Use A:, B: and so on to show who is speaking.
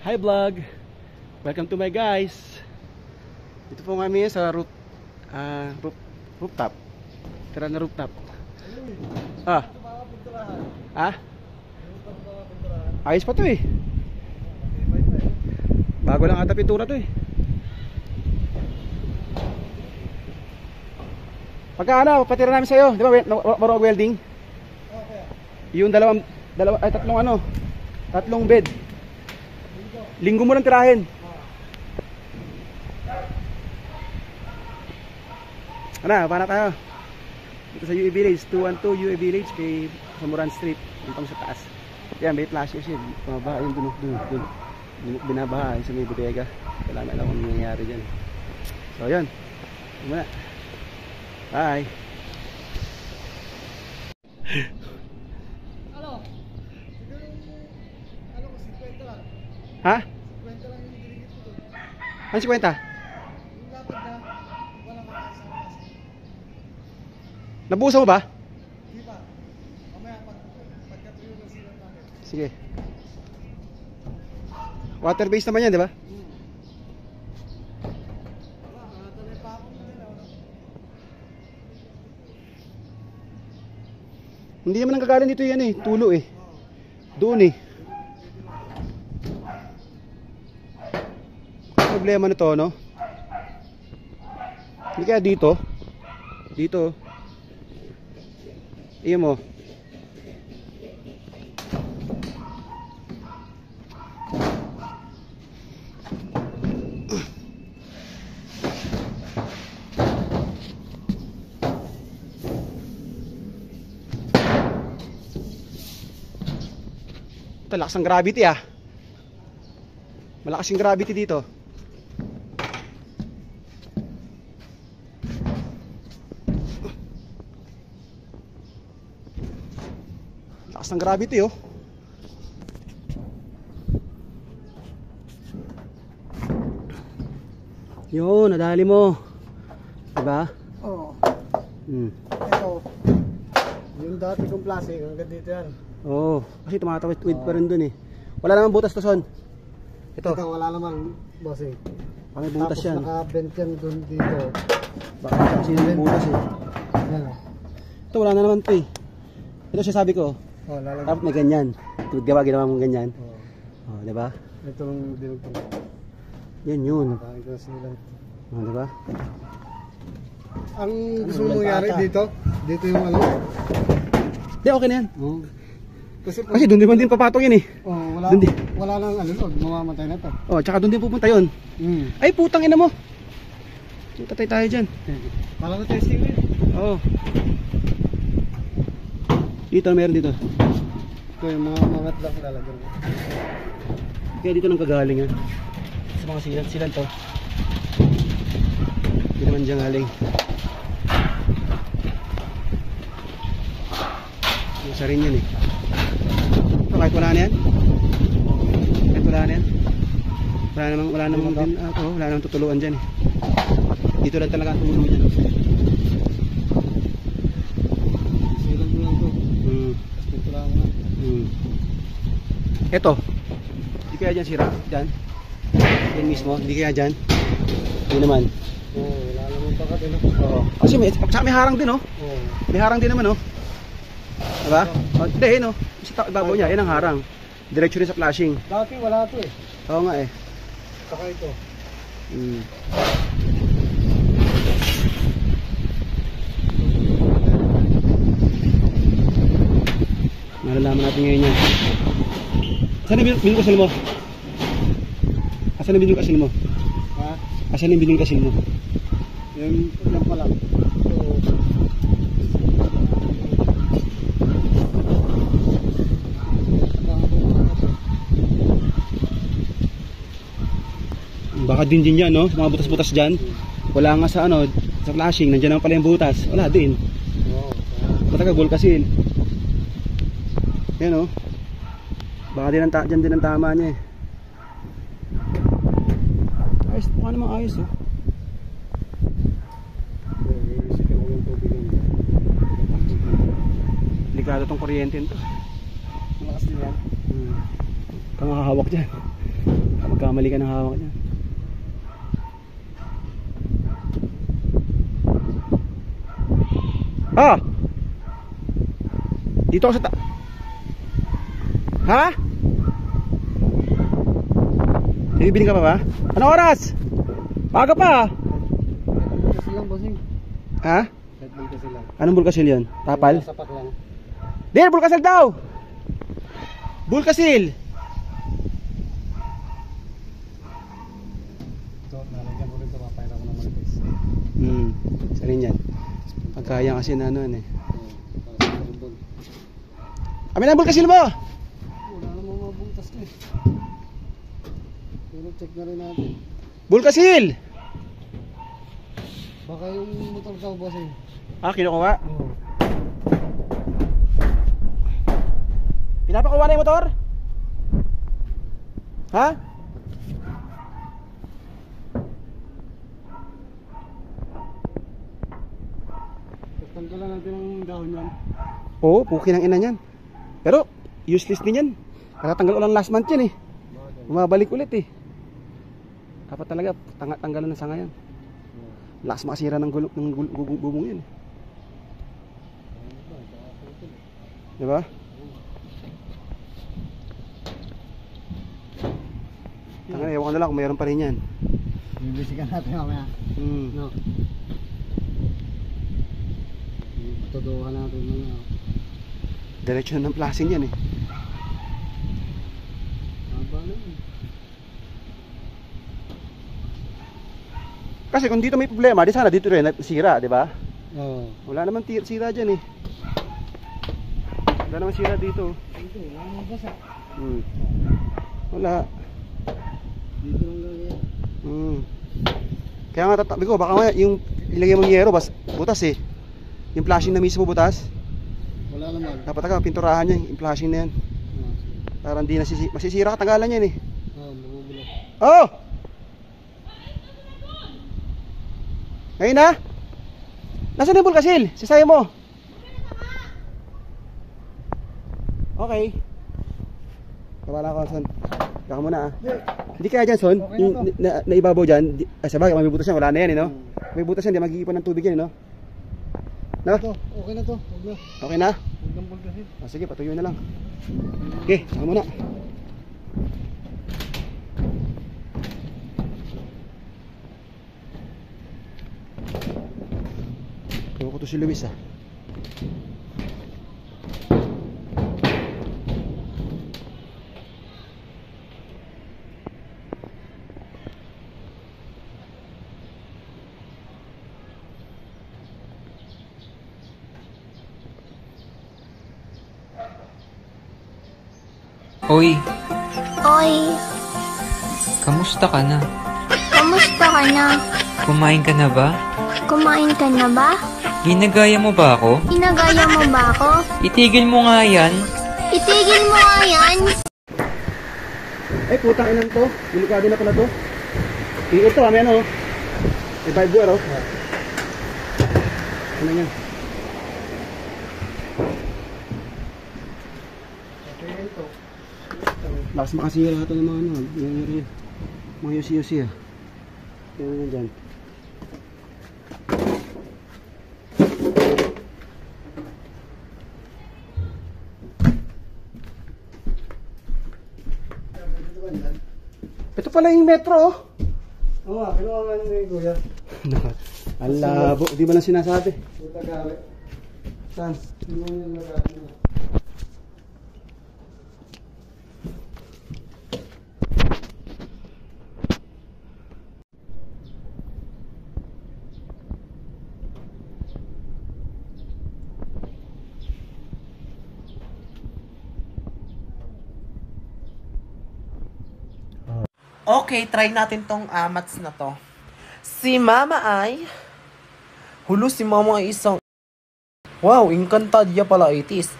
A: Hi vlog! Welcome to my guys. Dito po kami sa rooftop. Tira na rooftop. Ayos pa to eh. Bago lang ata pintura to eh. Pagka ano, patira namin sa'yo. Di ba marunong welding? Yung tatlong bed. Linggo mo lang tirahin. Ano, paano tayo? Dito sa UE Village, 212 UE Village kay Samuran Street, yung sa taas. Yan, may flashes yun. Bumaba yung dun. Binabaha yung sa may bodega. Wala na lang kung nangyayari dyan. So yun, muna. Bye.
B: Ano? Ano ko 50 lang.
A: Ha?
B: 50 lang yung dinigit ko doon.
A: Ano 50?
B: Yung lapad na walang makasama kasi.
A: Nabuhusan mo ba?
B: Di ba? Mamaya pagkatuyo ng silang natin.
A: Sige. Water based naman yan, di ba?
B: Wala, tuloy pa ako na nila.
A: Hindi naman nanggagaling dito yan eh, tulo eh. Doon eh. Problema nito, no? Hindi kaya dito. Dito. Iyan mo. Ito, lakas ang gravity ah. Malakas yung gravity dito. Lakas ng gravity oh. Yun, nadali mo. Diba?
B: Oo.
A: Hmm.
B: Ito. Yung dati kong plastic, hanggang dito yan.
A: Oo, kasi tumatawid pa rin dun eh. Wala namang butas to son. Ito.
B: Ito wala naman, bossing.
A: May butas yan.
B: Tapos naka-bend yan dun dito.
A: Baka kasi yung butas eh.
B: Yan o.
A: Ito wala na naman to eh. Ito siya sabi ko.
B: Oh, lalagyan.
A: Dapat may ganyan. Ginawa mong ganyan.
B: Oh.
A: Oh, diba?
B: Ito yung dinugtong.
A: Yan yun.
B: Kain ko na silang.
A: Oh, diba?
B: Ang gusto mo
A: walang
B: mangyari
A: pata.
B: dito yung ano.
A: Di, okay na yan.
B: Oh.
A: Kasi doon din papatong yun eh.
B: Oh,
A: Dun din.
B: wala nang ano, mamamatay na to.
A: Oh, tsaka doon din pupunta yun. Ay, putang ina mo. Tatay tayo dyan.
B: Wala na testing rin.
A: Oo. Dito, meron dito.
B: Ito yung mga lang lalagyan.
A: Kaya dito nang kagaling ha. Sa mga silan to. Hindi naman dyan galing. Isa rin yan eh. Ito kahit wala na yan. Kahit wala na yan. Wala namang din. Wala namang tutuluan dyan eh. Dito lang talaga ang tulong dyan.
B: Silang ko lang to. Ito lang nga.
A: Ito. Hindi kaya dyan sira. Dyan. Yan mismo. Hindi kaya dyan. Hindi naman.
B: Oo, wala naman pakat eh.
A: Oo. Kasi may harang din oh.
B: Oo.
A: May harang din naman oh. Diba? Hindi no. Sa ibabaw niya. Yan ang harang. Diretso rin sa flashing.
B: Dati wala to eh.
A: Oo nga eh.
B: Saka ito.
A: Malalaman natin ngayon yan. Saan yung binong kasil mo? Asan yung binong kasil mo?
B: Ha?
A: Asan yung binong kasil mo?
B: Yan pa lang. So,
A: Baka din yan no? Mga butas-butas dyan. Wala nga sa ano, sa flashing. Nandiyan naman pala yung butas. Wala din.
B: wow.
A: Mataga gold kasil. Yan oh. Baka dyan din ang tama niya eh. Ayos, mukha namang ayos oh. Delikado tong kuryente nito.
B: Malakas din yan.
A: Kang makahawak dyan. Magkamali ka ng hawak niya. Ah! Dito ako sa Ha? Bibili ka pa ba? Anong oras? Paga pa.
B: Kasi lang, bossing.
A: Ha?
B: Red Bull kasi lang.
A: Anong bulkasil yun? Tapal?
B: Sapat lang.
A: Dir, bulkasil daw! Bulkasil!
B: So, nalagyan ko rin ito. Papayra ko ng malipis.
A: Isa rin yan. Pagkaya kasi na ano yan eh.
B: Para sa Red Bull.
A: Amin ang bulkasil mo!
B: Wala namang mabuntas ko eh. Pero check na rin natin.
A: Bulkasil!
B: Baka yung motor daw, bossing.
A: Ah, kinukuha?
B: Oo.
A: Pinapakuha na yung motor? Ha?
B: Tanggalan natin ang dahon yan.
A: Oo, puki ng ina niyan. Pero, useless din yan. Katatanggal ulang last month yan eh. Bumabalik ulit eh. Dapat talaga, tanggalan ng sanga yan. Lakas makasira ng gulong yan. Diba? Tanga, ewan ko na lang kung mayroon pa rin yan.
B: Bibisikan natin mamaya. No. Tudukan natin mga.
A: Diretsyon ng plasing yan eh.
B: Haba na yun.
A: Kasi kung dito may problema, di sana dito rin sira, di ba?
B: Oo.
A: Wala naman sira dyan eh. Wala naman sira dito.
B: Dito, wala namang basa.
A: Wala.
B: Dito lang lang yan.
A: Kaya nga tatabi ko, baka nga yung ilagay mong yero, butas eh. Yung flashing na mismo butas.
B: Wala naman.
A: Dapat ka, pinturahan niya yung flashing na yan. Para hindi masisira ka, tagalan yan eh.
B: Oo, mabubulok.
A: Oh! Ngayon na? Nasaan yung bulkasil? Sisayo mo. Okay. Kabala ko, Son. Kaka muna ah. Hindi kaya dyan, Son.
B: Okay
A: Yung naibabaw dyan. Sabagay, may butas yan. Wala na yan, eh, no? May butas yan, di mag-iipon ng tubig yan, eh, no? No?
B: Ito, okay na to. Huwag na.
A: Okay na?
B: Huwag lang bulgasin.
A: Sige, patuyo na lang. Okay, kaka muna. Ewan ko to si Luis ah.
C: Oy,
D: Oy,
C: kamusta ka na?
D: kamusta ka na?
C: Kumain ka na ba?
D: Kumain ka na ba?
C: Ginagaya mo ba ako?
D: Inagaya mo ba ako?
C: Itigil mo nga yan.
D: Itigil mo nga yan!
A: Ay, putang inang to. Delikado na pala to. Iikot to, may ano. May vibe door, oh. Ano yan? Lakas makasira ito ng mga ano. Mga yusi-yusi ah. Yan na dyan. Ito pala yung metro oh.
B: Oo, kinuha nga ng kuya.
A: Ang labo, di ba lang sinasabi?
B: Puta gari.
A: Saan?
B: Sino yung nagari mo?
E: Okay, try natin tong amats na to. Si Mama ay... Hulo, si Mama ay isang... Wow, Encantadia pala it is.